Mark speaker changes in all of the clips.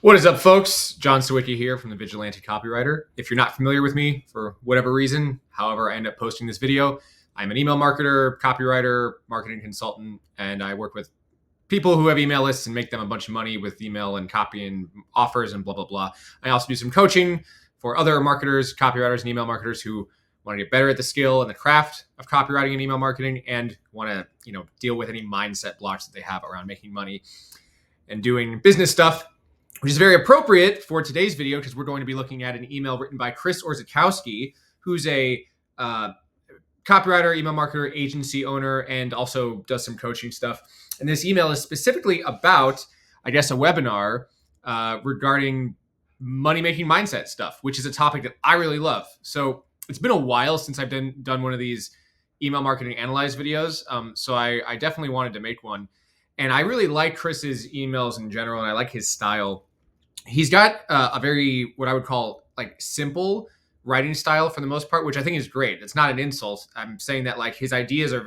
Speaker 1: What is up, folks? John Sawicki here from the Vigilante Copywriter. If you're not familiar with me for whatever reason, however I end up posting this video, I'm an email marketer, copywriter, marketing consultant, and I work with people who have email lists and make them a bunch of money with email and copy and offers and blah, blah, blah. I also do some coaching for other marketers, copywriters, and email marketers who want to get better at the skill and the craft of copywriting and email marketing and want to, deal with any mindset blocks that they have around making money and doing business stuff, which is very appropriate for today's video because we're going to be looking at an email written by Chris Orzechowski, who's a copywriter, email marketer, agency owner, and also does some coaching stuff. And this email is specifically about, I guess, a webinar regarding money-making mindset stuff, which is a topic that I really love. So it's been a while since I've done one of these email marketing analyze videos. So I definitely wanted to make one. And I really like Chris's emails in general, and I like his style. He's got a very, what I would call like simple writing style for the most part, which I think is great. It's not an insult. I'm saying that like his ideas are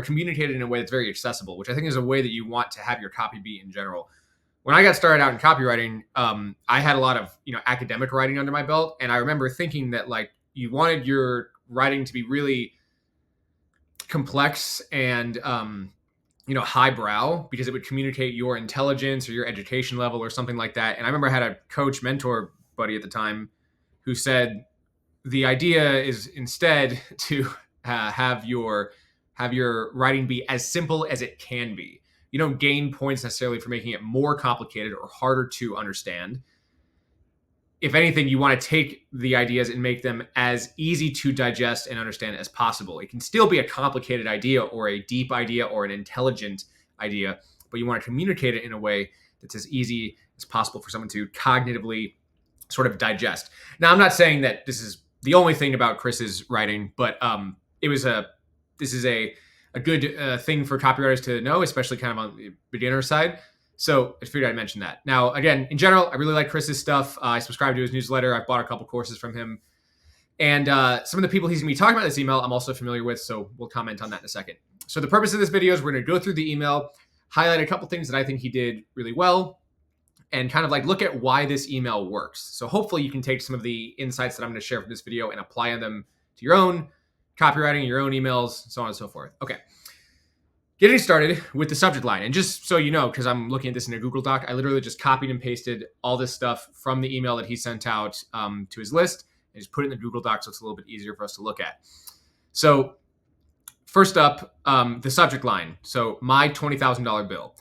Speaker 1: communicated in a way that's very accessible, which I think is a way that you want to have your copy be in general. When I got started out in copywriting, I had a lot of, academic writing under my belt. And I remember thinking that like you wanted your writing to be really complex and, highbrow because it would communicate your intelligence or your education level or something like that. And I remember I had a coach mentor buddy at the time who said the idea is instead to have your writing be as simple as it can be. You don't gain points necessarily for making it more complicated or harder to understand. If anything, you want to take the ideas and make them as easy to digest and understand as possible. It can still be a complicated idea or a deep idea or an intelligent idea, but you want to communicate it in a way that's as easy as possible for someone to cognitively sort of digest. Now, I'm not saying that this is the only thing about Chris's writing, but this is a good thing for copywriters to know, especially kind of on the beginner side. So I figured I'd mention that. Now, again, in general, I really like Chris's stuff. I subscribe to his newsletter. I've bought a couple courses from him. And some of the people he's going to be talking about in this email, I'm also familiar with, so we'll comment on that in a second. So the purpose of this video is we're going to go through the email, highlight a couple things that I think he did really well, and kind of like look at why this email works. So hopefully you can take some of the insights that I'm going to share from this video and apply them to your own copywriting, your own emails, so on and so forth. Okay. Getting started with the subject line. And just so you know, because I'm looking at this in a Google Doc, I literally just copied and pasted all this stuff from the email that he sent out to his list and just put it in the Google Doc so it's a little bit easier for us to look at. So first up, the subject line. So my $20,000 bill.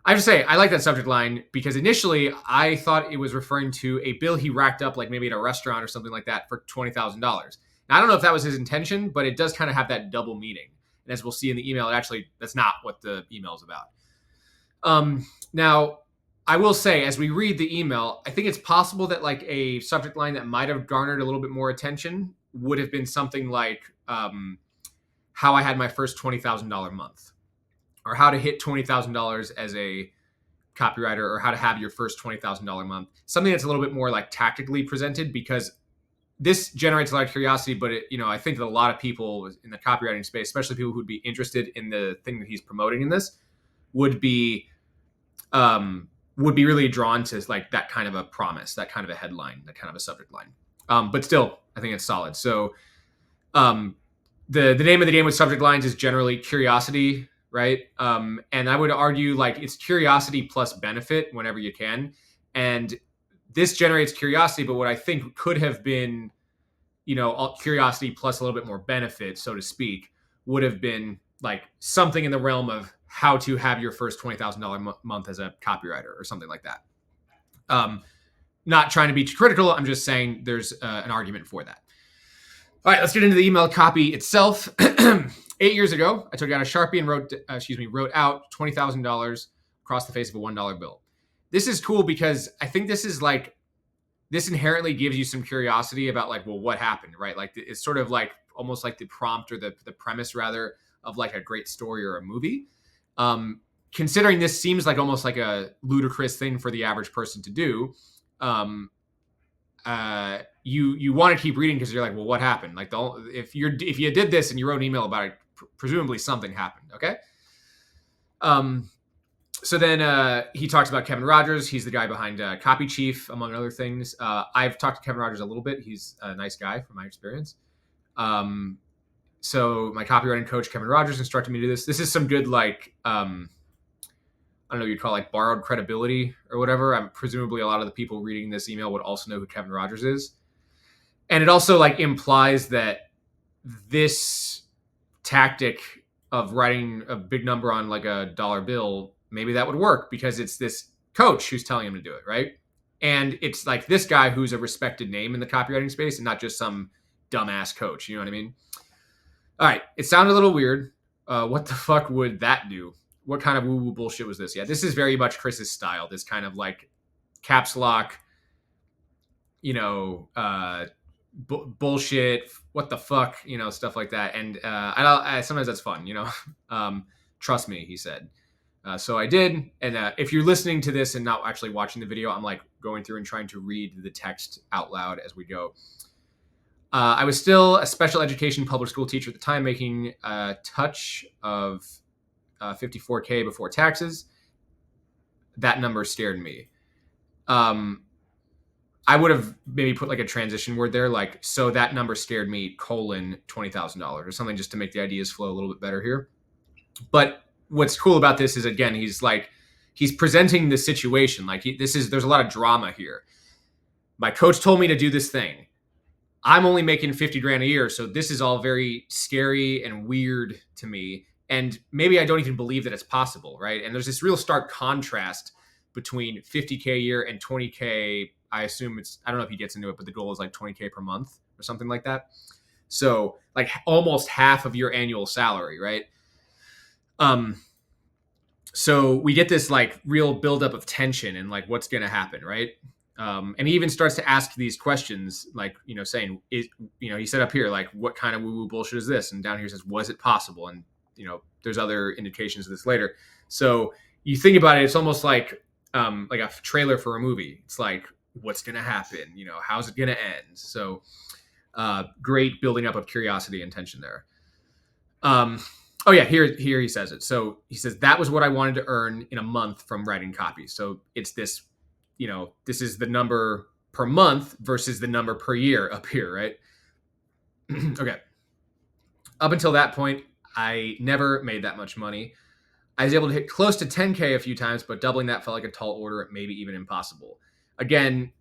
Speaker 1: I have to say, I like that subject line because initially I thought it was referring to a bill he racked up like maybe at a restaurant or something like that for $20,000. Now, I don't know if that was his intention, but it does kind of have that double meaning. And as we'll see in the email, that's not what the email is about. Now, I will say, as we read the email, I think it's possible that like a subject line that might have garnered a little bit more attention would have been something like how I had my first $20,000 month, or how to hit $20,000 as a copywriter, or how to have your first $20,000 month. Something that's a little bit more like tactically presented, because this generates a lot of curiosity, but I think that a lot of people in the copywriting space, especially people who'd be interested in the thing that he's promoting in this, would be really drawn to like that kind of a promise, that kind of a headline, that kind of a subject line. But still, I think it's solid. So the name of the game with subject lines is generally curiosity, right? And I would argue like it's curiosity plus benefit whenever you can. And this generates curiosity, but what I think could have been, curiosity plus a little bit more benefit, so to speak, would have been like something in the realm of how to have your first $20,000 month as a copywriter or something like that. Not trying to be too critical. I'm just saying there's an argument for that. All right, let's get into the email copy itself. 8 years ago, I took out a Sharpie and wrote out $20,000 across the face of a $1 bill. This is cool because I think this inherently gives you some curiosity about like, well, what happened, right? Like it's sort of like almost like the prompt or the premise rather of like a great story or a movie. Considering this seems like almost like a ludicrous thing for the average person to do, you want to keep reading because you're like, well, what happened? Like if you did this and you wrote an email about it, presumably something happened. Okay. So then he talks about Kevin Rogers. He's the guy behind Copy Chief, among other things. I've talked to Kevin Rogers a little bit. He's a nice guy from my experience. So my copywriting coach, Kevin Rogers, instructed me to do this. This is some good, like, I don't know, you'd call it like borrowed credibility or whatever. Presumably a lot of the people reading this email would also know who Kevin Rogers is. And it also like implies that this tactic of writing a big number on like a dollar bill, maybe that would work because it's this coach who's telling him to do it, right? And it's like this guy who's a respected name in the copywriting space and not just some dumbass coach. You know what I mean? All right. It sounded a little weird. What the fuck would that do? What kind of woo-woo bullshit was this? Yeah, this is very much Chris's style. This kind of like caps lock, you know, bullshit, what the fuck, you know, stuff like that. And I sometimes that's fun, you know. Trust me, he said. So I did. And if you're listening to this and not actually watching the video, I'm like going through and trying to read the text out loud as we go. I was still a special education public school teacher at the time, making a touch of $54K before taxes. That number scared me. I would have maybe put like a transition word there, like, so that number scared me, $20,000 or something, just to make the ideas flow a little bit better here. But what's cool about this is, again, he's presenting the situation. Like there's a lot of drama here. My coach told me to do this thing. I'm only making 50 grand a year. So this is all very scary and weird to me. And maybe I don't even believe that it's possible, right? And there's this real stark contrast between 50K a year and 20K. I assume I don't know if he gets into it, but the goal is like 20K per month or something like that. So like almost half of your annual salary, right? So we get this like real buildup of tension and like what's going to happen, right? And he even starts to ask these questions, like, you know, saying, he said up here, like, what kind of woo-woo bullshit is this? And down here says, was it possible? And, you know, there's other indications of this later. So you think about it, it's almost like a trailer for a movie. It's like, what's going to happen? You know, how's it going to end? So great building up of curiosity and tension there. Oh yeah, here he says it. So he says, that was what I wanted to earn in a month from writing copy. So it's this, you know, this is the number per month versus the number per year up here, right? Okay. Up until that point, I never made that much money. I was able to hit close to 10K a few times, but doubling that felt like a tall order, maybe even impossible. Again,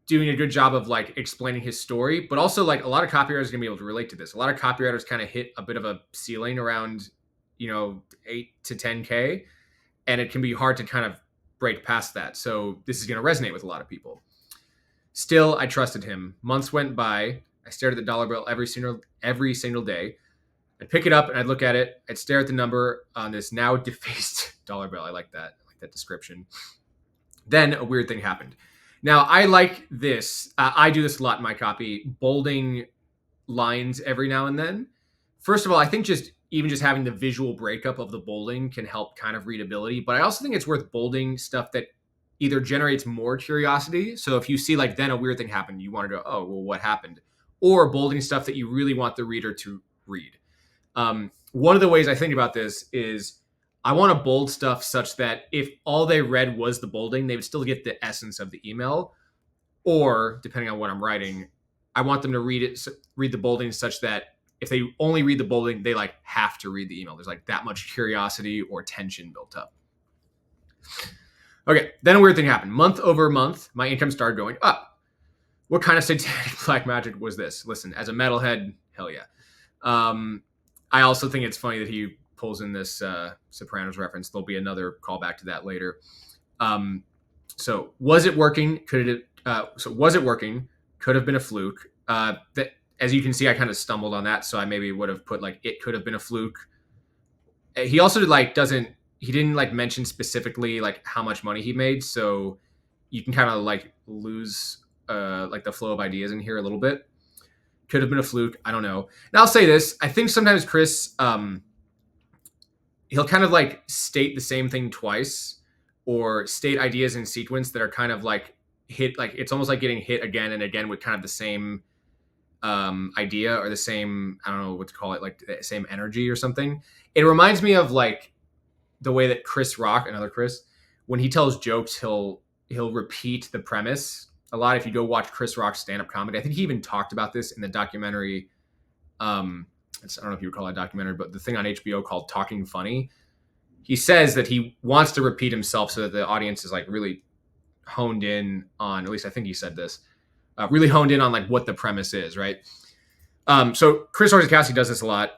Speaker 1: doing a good job of like explaining his story, but also like a lot of copywriters are gonna be able to relate to this. A lot of copywriters kind of hit a bit of a ceiling around, you know, 8 to 10K, and it can be hard to kind of break past that. So this is going to resonate with a lot of people. Still, I trusted him. Months went by. I stared at the dollar bill every single day. I'd pick it up and I'd look at it. I'd stare at the number on this now defaced dollar bill. I like that description. Then a weird thing happened. Now, I like this. I do this a lot in my copy, bolding lines every now and then. First of all, I think even just having the visual breakup of the bolding can help kind of readability. But I also think it's worth bolding stuff that either generates more curiosity. So if you see like then a weird thing happened, you want to go, oh, well, what happened? Or bolding stuff that you really want the reader to read. One of the ways I think about this is I want to bold stuff such that if all they read was the bolding, they would still get the essence of the email. Or depending on what I'm writing, I want them to read the bolding such that if they only read the bolding, they like have to read the email. There's like that much curiosity or tension built up. Okay, then a weird thing happened. Month over month, my income started going up. What kind of satanic black magic was this? Listen, as a metalhead, hell yeah. I also think it's funny that he pulls in this Sopranos reference. There'll be another callback to that later. So was it working? Was it working? Could have been a fluke. As you can see, I kind of stumbled on that, so I maybe would have put like it could have been a fluke. He also he didn't like mention specifically like how much money he made, so you can kind of like lose like the flow of ideas in here a little bit. Could have been a fluke. I don't know. Now I'll say this. I think sometimes Chris, he'll kind of like state the same thing twice or state ideas in sequence that are kind of like hit, like it's almost like getting hit again and again with kind of the same idea or the same, I don't know what to call it, like the same energy or something. It reminds me of like the way that Chris Rock, another Chris, when he tells jokes, he'll repeat the premise a lot. If you go watch Chris Rock's stand-up comedy, I think he even talked about this in the documentary. I don't know if you would call it a documentary, but the thing on HBO called Talking Funny. He says that he wants to repeat himself so that the audience is like really honed in on, at least I think he said this, really honed in on like what the premise is, right? So Chris Orzechowski does this a lot.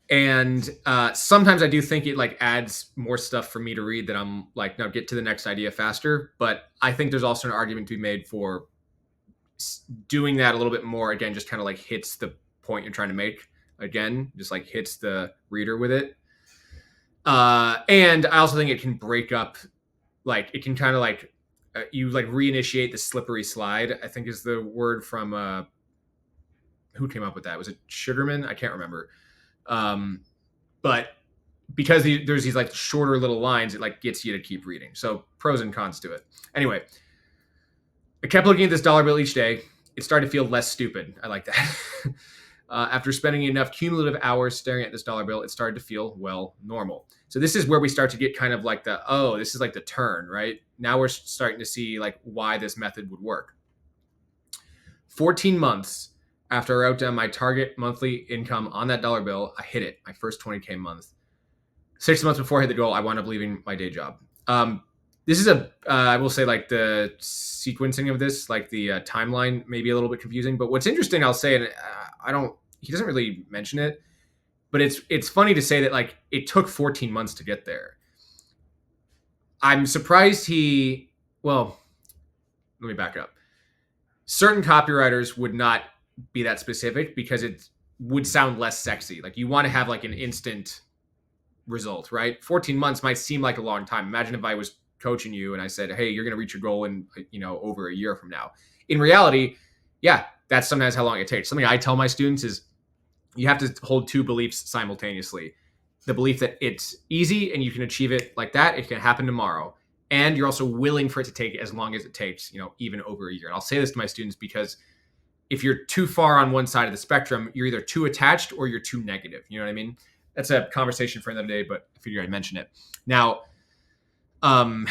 Speaker 1: And sometimes I do think it like adds more stuff for me to read that I'm like, no, get to the next idea faster. But I think there's also an argument to be made for doing that a little bit more. Again, just kind of like hits the point you're trying to make. Again, just like hits the reader with it. And I also think it can break up, like it can kind of like you like reinitiate the slippery slide, I think is the word from who came up with that? Was it Sugarman? I can't remember. But because there's these like shorter little lines, it like gets you to keep reading. So pros and cons to it. Anyway, I kept looking at this dollar bill each day. It started to feel less stupid. I like that. After spending enough cumulative hours staring at this dollar bill, it started to feel, well, normal. So this is where we start to get kind of like this is like the turn, right? Now we're starting to see like why this method would work. 14 months after I wrote down my target monthly income on that dollar bill, I hit it, my first 20K month. 6 months before I hit the goal, I wound up leaving my day job. This is I will say like the sequencing of this, like the timeline may be a little bit confusing, but what's interesting, I'll say, and he doesn't really mention it, but it's funny to say that like it took 14 months to get there. I'm surprised let me back up. Certain copywriters would not be that specific because it would sound less sexy. Like you want to have like an instant result, right? 14 months might seem like a long time. Imagine if I was coaching you and I said, hey, you're going to reach your goal in, over a year from now. In reality, yeah, that's sometimes how long it takes. Something I tell my students is you have to hold two beliefs simultaneously. The belief that it's easy and you can achieve it like that. It can happen tomorrow. And you're also willing for it to take as long as it takes, even over a year. And I'll say this to my students because if you're too far on one side of the spectrum, you're either too attached or you're too negative. You know what I mean? That's a conversation for another day, but I figured I'd mention it. Now, again,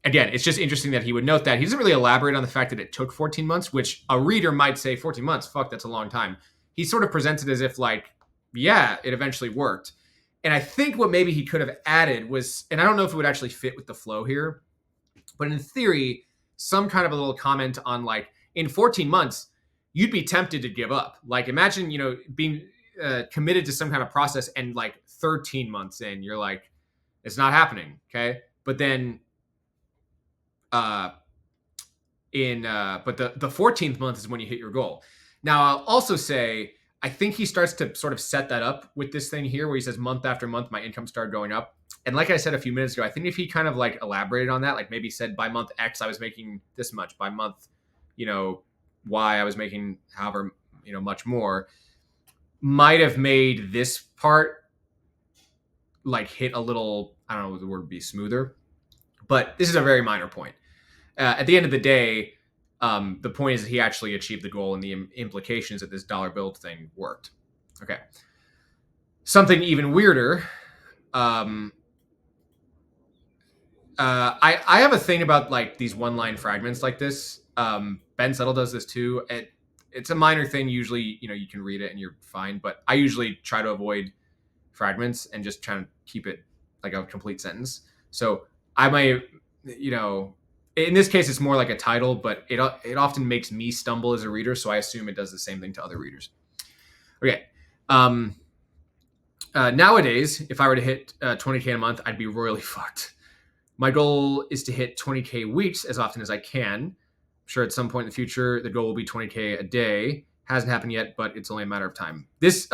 Speaker 1: it's just interesting that he would note that. He doesn't really elaborate on the fact that it took 14 months, which a reader might say 14 months, fuck, that's a long time. He sort of presents it as if like, yeah, it eventually worked. And I think what maybe he could have added was, and I don't know if it would actually fit with the flow here, but in theory, some kind of a little comment on like, in 14 months, you'd be tempted to give up. Like imagine, being committed to some kind of process and like 13 months in, you're like, it's not happening. Okay. But then, but the 14th month is when you hit your goal. Now I'll also say, I think he starts to sort of set that up with this thing here where he says month after month, my income started going up. And like I said a few minutes ago, I think if he kind of like elaborated on that, like maybe said by month X, I was making this much, by month, Y, I was making however, much more, might have made this part like hit a little, I don't know what the word would be, smoother. But this is a very minor point. At the end of the day, the point is that he actually achieved the goal and the implications that this dollar bill thing worked. Okay. Something even weirder. I have a thing about like these one-line fragments like this. Ben Settle does this too. It's a minor thing. Usually, you can read it and you're fine. But I usually try to avoid fragments and just try to keep it like a complete sentence. So I might, in this case, it's more like a title, but it often makes me stumble as a reader. So I assume it does the same thing to other readers. Okay. Nowadays, if I were to hit 20K a month, I'd be royally fucked. My goal is to hit 20K weeks as often as I can. I'm sure at some point in the future, the goal will be 20K a day. Hasn't happened yet, but it's only a matter of time. This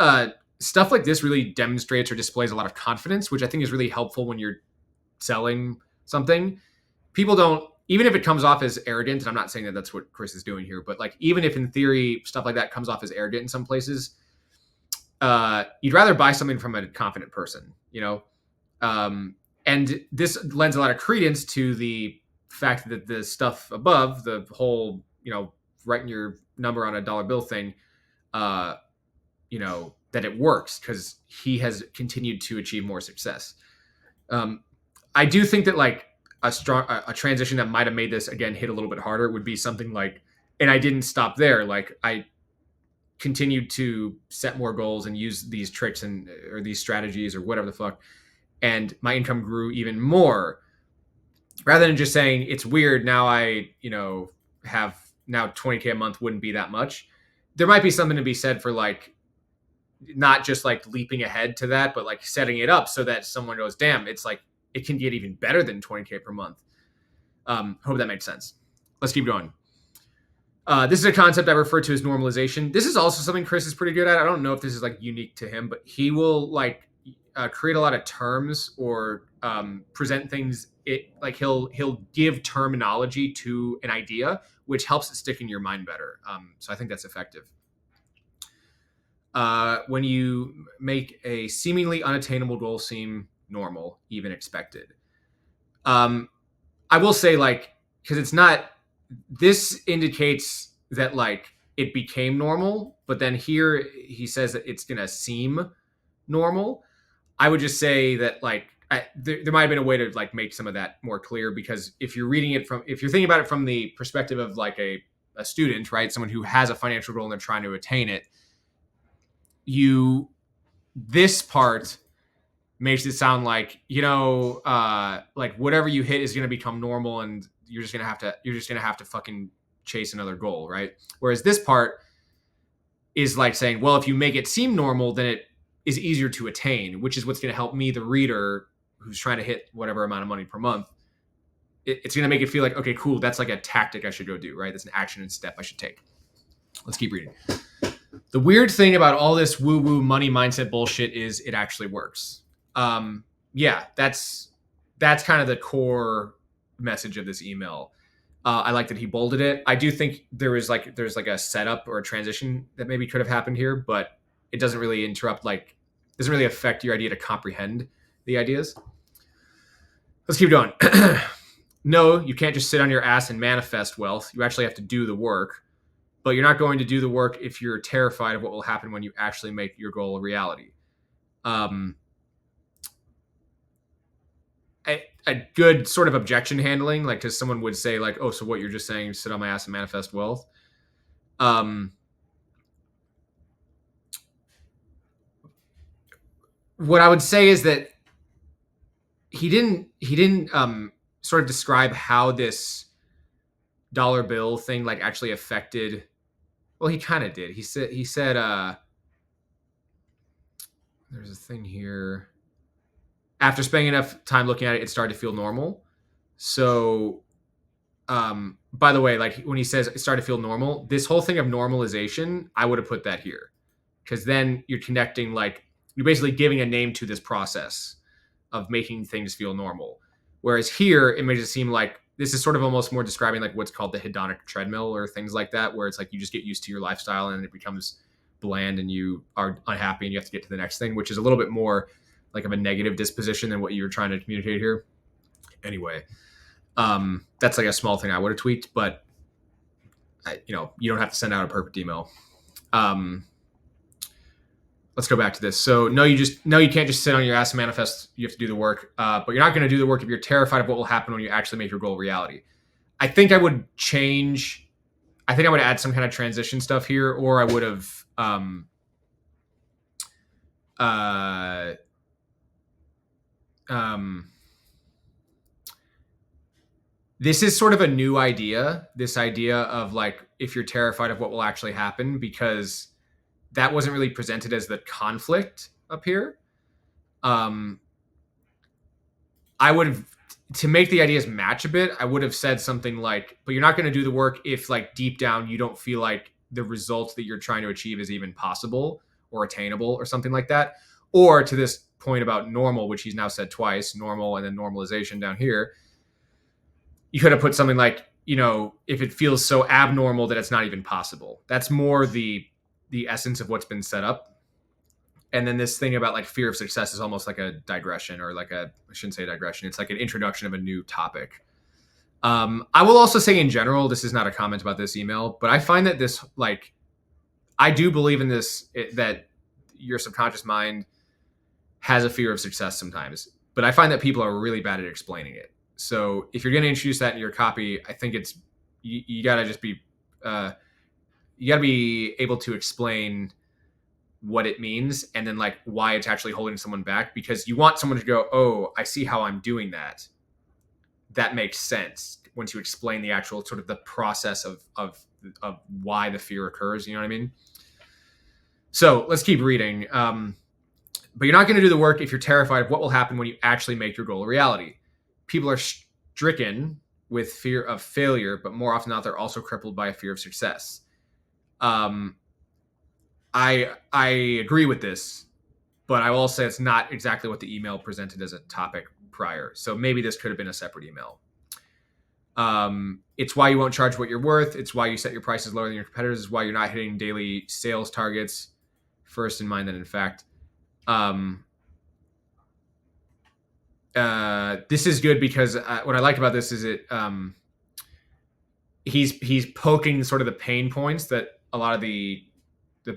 Speaker 1: stuff like this really demonstrates or displays a lot of confidence, which I think is really helpful when you're selling something. People don't, even if it comes off as arrogant, and I'm not saying that that's what Chris is doing here, but like even if in theory stuff like that comes off as arrogant in some places, you'd rather buy something from a confident person, and this lends a lot of credence to the fact that the stuff above, the whole, writing your number on a dollar bill thing, that it works because he has continued to achieve more success. I do think that like a transition that might have made this again hit a little bit harder would be something like, and I didn't stop there. Like I continued to set more goals and use these tricks and or these strategies or whatever the fuck, and my income grew even more. Rather than just saying it's weird now, I have now 20K a month wouldn't be that much. There might be something to be said for like not just like leaping ahead to that, but like setting it up so that someone goes, damn, it's like it can get even better than 20K per month. Hope that makes sense. Let's keep going. This is a concept I refer to as normalization. This is also something Chris is pretty good at. I don't know if this is like unique to him, but he will like create a lot of terms or present things. Like he'll give terminology to an idea, which helps it stick in your mind better. So I think that's effective. When you make a seemingly unattainable goal seem normal, even expected. I will say like, because it's not, this indicates that like it became normal, but then here he says that it's going to seem normal. I would just say that like, there might have been a way to like make some of that more clear, because if you're thinking about it from the perspective of like a student, right? Someone who has a financial goal and they're trying to attain it, this part makes it sound like, like whatever you hit is going to become normal and you're just going to have to fucking chase another goal. Right. Whereas this part is like saying, well, if you make it seem normal, then it is easier to attain, which is what's going to help me, the reader who's trying to hit whatever amount of money per month. It's going to make it feel like, okay, cool. That's like a tactic I should go do, right? That's an action and step I should take. Let's keep reading. The weird thing about all this woo-woo money mindset bullshit is it actually works. Yeah, that's kind of the core message of this email. I like that he bolded it. I do think there's like a setup or a transition that maybe could have happened here, but it doesn't really doesn't really affect your idea to comprehend the ideas. Let's keep going. No, you can't just sit on your ass and manifest wealth. You actually have to do the work, but you're not going to do the work if you're terrified of what will happen when you actually make your goal a reality. A good sort of objection handling, like, because someone would say like, oh, so what you're just saying, sit on my ass and manifest wealth. What I would say is that he didn't sort of describe how this dollar bill thing like actually affected. Well, he kind of did. He said there's a thing here. After spending enough time looking at it, it started to feel normal. So, by the way, like when he says it started to feel normal, this whole thing of normalization, I would have put that here, because then you're connecting, like you're basically giving a name to this process of making things feel normal. Whereas here, it makes it seem like this is sort of almost more describing like what's called the hedonic treadmill or things like that, where it's like you just get used to your lifestyle and it becomes bland and you are unhappy and you have to get to the next thing, which is a little bit more like of a negative disposition than what you were trying to communicate here. Anyway, that's like a small thing I would have tweaked, but you don't have to send out a perfect email. Let's go back to this. So no, you can't just sit on your ass and manifest. You have to do the work, but you're not going to do the work if you're terrified of what will happen when you actually make your goal reality. I think I would add some kind of transition stuff here, or I would have, this is sort of a new idea, this idea of like, if you're terrified of what will actually happen, because that wasn't really presented as the conflict up here. I would have, to make the ideas match a bit, I would have said something like, but you're not going to do the work if like deep down you don't feel like the results that you're trying to achieve is even possible or attainable or something like that. Or to this point about normal, which he's now said twice, normal and then normalization down here, you could have put something like, if it feels so abnormal that it's not even possible. That's more the essence of what's been set up. And then this thing about like fear of success is almost like a digression, or like I shouldn't say digression. It's like an introduction of a new topic. I will also say in general, this is not a comment about this email, but I find that this, like, I do believe in this, that, your subconscious mind has a fear of success sometimes, but I find that people are really bad at explaining it. So if you're going to introduce that in your copy, I think it's you got to just be you got to be able to explain what it means and then like why it's actually holding someone back, because you want someone to go, oh, I see how I'm doing that. That makes sense once you explain the actual sort of the process of why the fear occurs. You know what I mean? So let's keep reading. But you're not going to do the work if you're terrified of what will happen when you actually make your goal a reality. People are stricken with fear of failure, but more often than not, they're also crippled by a fear of success. I agree with this, but I will say it's not exactly what the email presented as a topic prior. So maybe this could have been a separate email. It's why you won't charge what you're worth. It's why you set your prices lower than your competitors. It's why you're not hitting daily sales targets. First in mind, then in fact. This is good because what I like about this is he's poking sort of the pain points that a lot of the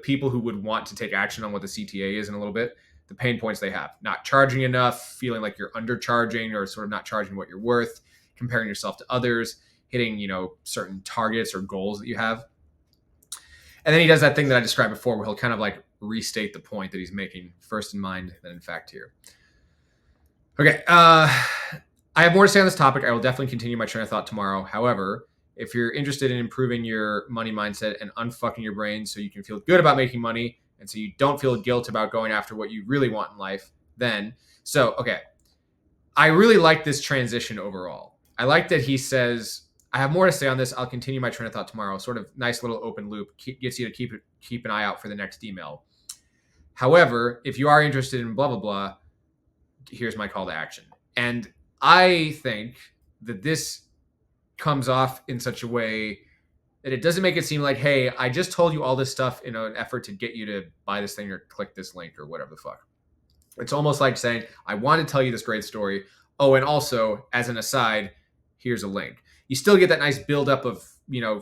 Speaker 1: people who would want to take action on what the CTA is in a little bit, the pain points they have. Not charging enough, feeling like you're undercharging or sort of not charging what you're worth, comparing yourself to others, hitting, certain targets or goals that you have. And then he does that thing that I described before where he'll kind of like restate the point that he's making, first in mind, then in fact here. Okay, I have more to say on this topic. I will definitely continue my train of thought tomorrow. However, if you're interested in improving your money mindset and unfucking your brain so you can feel good about making money and so you don't feel guilt about going after what you really want in life, then, okay. I really like this transition overall. I like that he says, I have more to say on this. I'll continue my train of thought tomorrow. Sort of nice little open loop. Gets you to keep an eye out for the next email. However, if you are interested in blah, blah, blah, here's my call to action. And I think that this comes off in such a way that it doesn't make it seem like, hey, I just told you all this stuff in an effort to get you to buy this thing or click this link or whatever the fuck. It's almost like saying, I want to tell you this great story. Oh, and also, as an aside, here's a link. You still get that nice buildup of,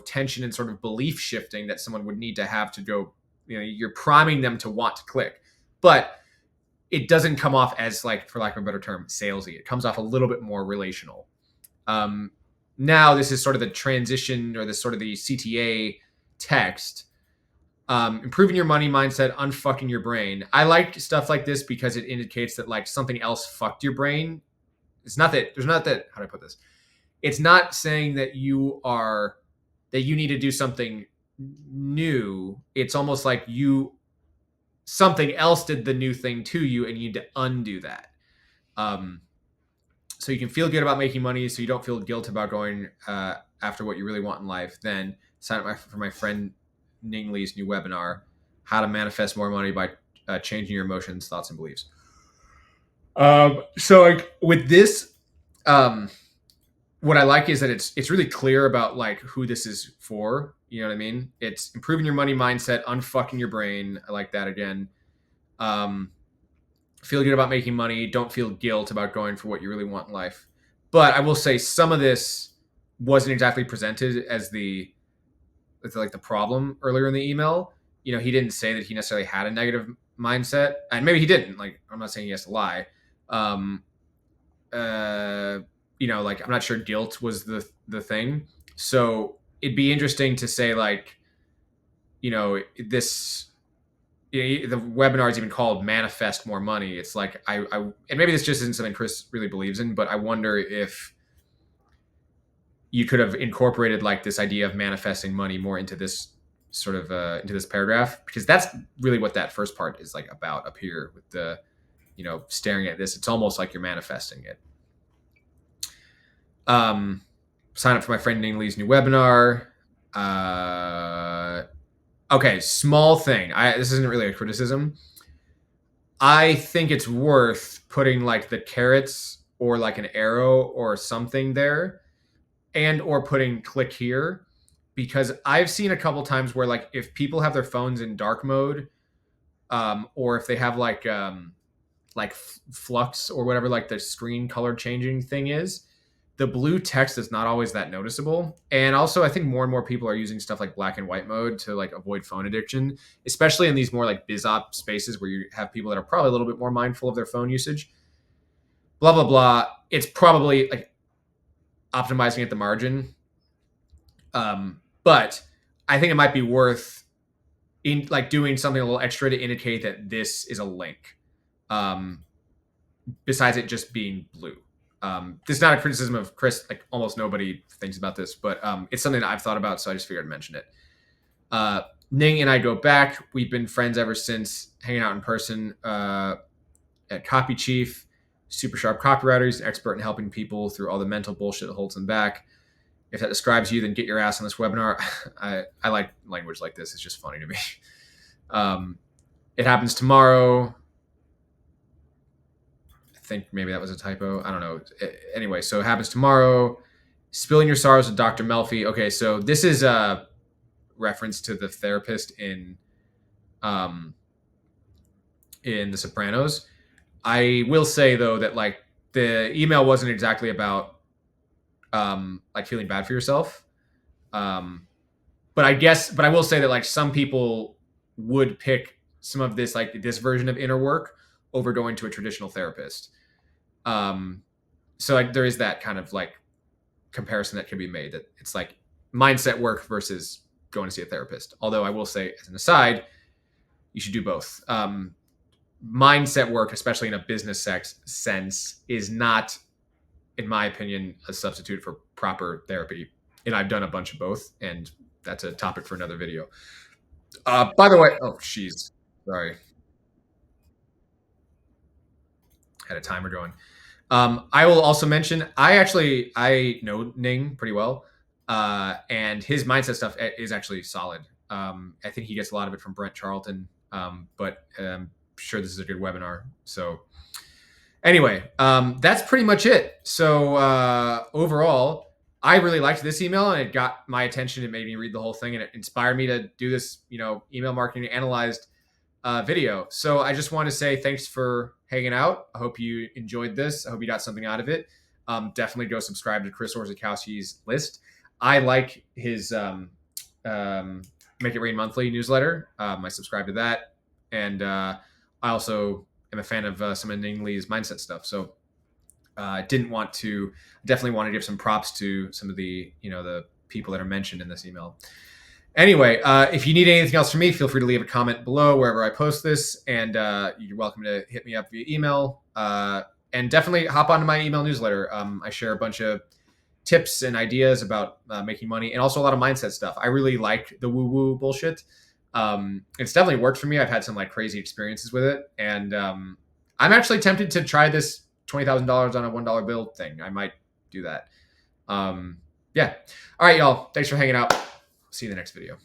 Speaker 1: tension and sort of belief shifting that someone would need to have to go, you're priming them to want to click. But it doesn't come off as, like, for lack of a better term, salesy. It comes off a little bit more relational. Now this is sort of the transition or this sort of the CTA text. Improving your money mindset, unfucking your brain. I like stuff like this because it indicates that like something else fucked your brain. It's not that how do I put this? It's not saying that you need to do something new. It's almost like something else did the new thing to you and you need to undo that. So you can feel good about making money so you don't feel guilt about going after what you really want in life. Then sign up for my friend Ning Lee's new webinar, How to Manifest More Money by Changing Your Emotions, Thoughts, and Beliefs. So like with this, what I like is that it's really clear about like who this is for. You know what I mean? It's improving your money mindset, unfucking your brain. I like that again. Feel good about making money. Don't feel guilt about going for what you really want in life. But I will say some of this wasn't exactly presented as the problem earlier in the email. He didn't say that he necessarily had a negative mindset, and maybe he didn't. Like, I'm not saying he has to lie. Like I'm not sure guilt was the thing. So it'd be interesting to say like, this. The webinar is even called Manifest More Money. It's like I and maybe this just isn't something Chris really believes in, but I wonder if you could have incorporated like this idea of manifesting money more into this sort of into this paragraph, because that's really what that first part is like about up here with the staring at this. It's almost like you're manifesting it. Sign up for my friend Ning Lee's new webinar. Okay, small thing. This isn't really a criticism. I think it's worth putting like the carrots or like an arrow or something there, and or putting click here, because I've seen a couple times where like if people have their phones in dark mode, or if they have like flux or whatever like the screen color changing thing is, the blue text is not always that noticeable. And also, I think more and more people are using stuff like black and white mode to like avoid phone addiction, especially in these more like biz op spaces where you have people that are probably a little bit more mindful of their phone usage. Blah blah blah. It's probably like optimizing at the margin, but I think it might be worth in like doing something a little extra to indicate that this is a link. Um, Besides it just being blue. This is not a criticism of Chris. Like almost nobody thinks about this, but it's something that I've thought about, so I just figured I'd mention it. Ning and I go back. We've been friends ever since hanging out in person at Copy Chief. Super sharp copywriter. He's an expert in helping people through all the mental bullshit that holds them back. If that describes you, then get your ass on this webinar. I like language like this. It's just funny to me. It happens tomorrow. I think maybe that was a typo. I don't know. Anyway, so it happens tomorrow. Spilling Your Sorrows with Dr. Melfi. Okay, so this is a reference to the therapist in The Sopranos. I will say though that like the email wasn't exactly about like feeling bad for yourself. But I will say that like some people would pick some of this like this version of inner work over going to a traditional therapist. So there is that kind of like comparison that can be made, that it's like mindset work versus going to see a therapist. Although I will say, as an aside, you should do both. Mindset work, especially in a business sense, is not, in my opinion, a substitute for proper therapy. And I've done a bunch of both, and that's a topic for another video. By the way, oh, jeez, sorry, had a timer going. I will also mention I know Ning pretty well, and his mindset stuff is actually solid. I think he gets a lot of it from Brent Charlton, but I'm sure this is a good webinar. So anyway, that's pretty much it. So overall, I really liked this email, and it got my attention. It made me read the whole thing, and it inspired me to do this, email marketing analyzed video. So I just want to say thanks for hanging out. I hope you enjoyed this. I hope you got something out of it. Definitely go subscribe to Chris Orzechowski's list. I like his Make It Rain Monthly newsletter. I subscribe to that. And I also am a fan of some of Ning Lee's mindset stuff. So I definitely want to give some props to some of the people that are mentioned in this email. Anyway, if you need anything else from me, feel free to leave a comment below wherever I post this, and you're welcome to hit me up via email. And definitely hop onto my email newsletter. I share a bunch of tips and ideas about making money, and also a lot of mindset stuff. I really like the woo-woo bullshit. It's definitely worked for me. I've had some like crazy experiences with it, and I'm actually tempted to try this $20,000 on a $1 bill thing. I might do that. Yeah. All right, y'all. Thanks for hanging out. See you in the next video.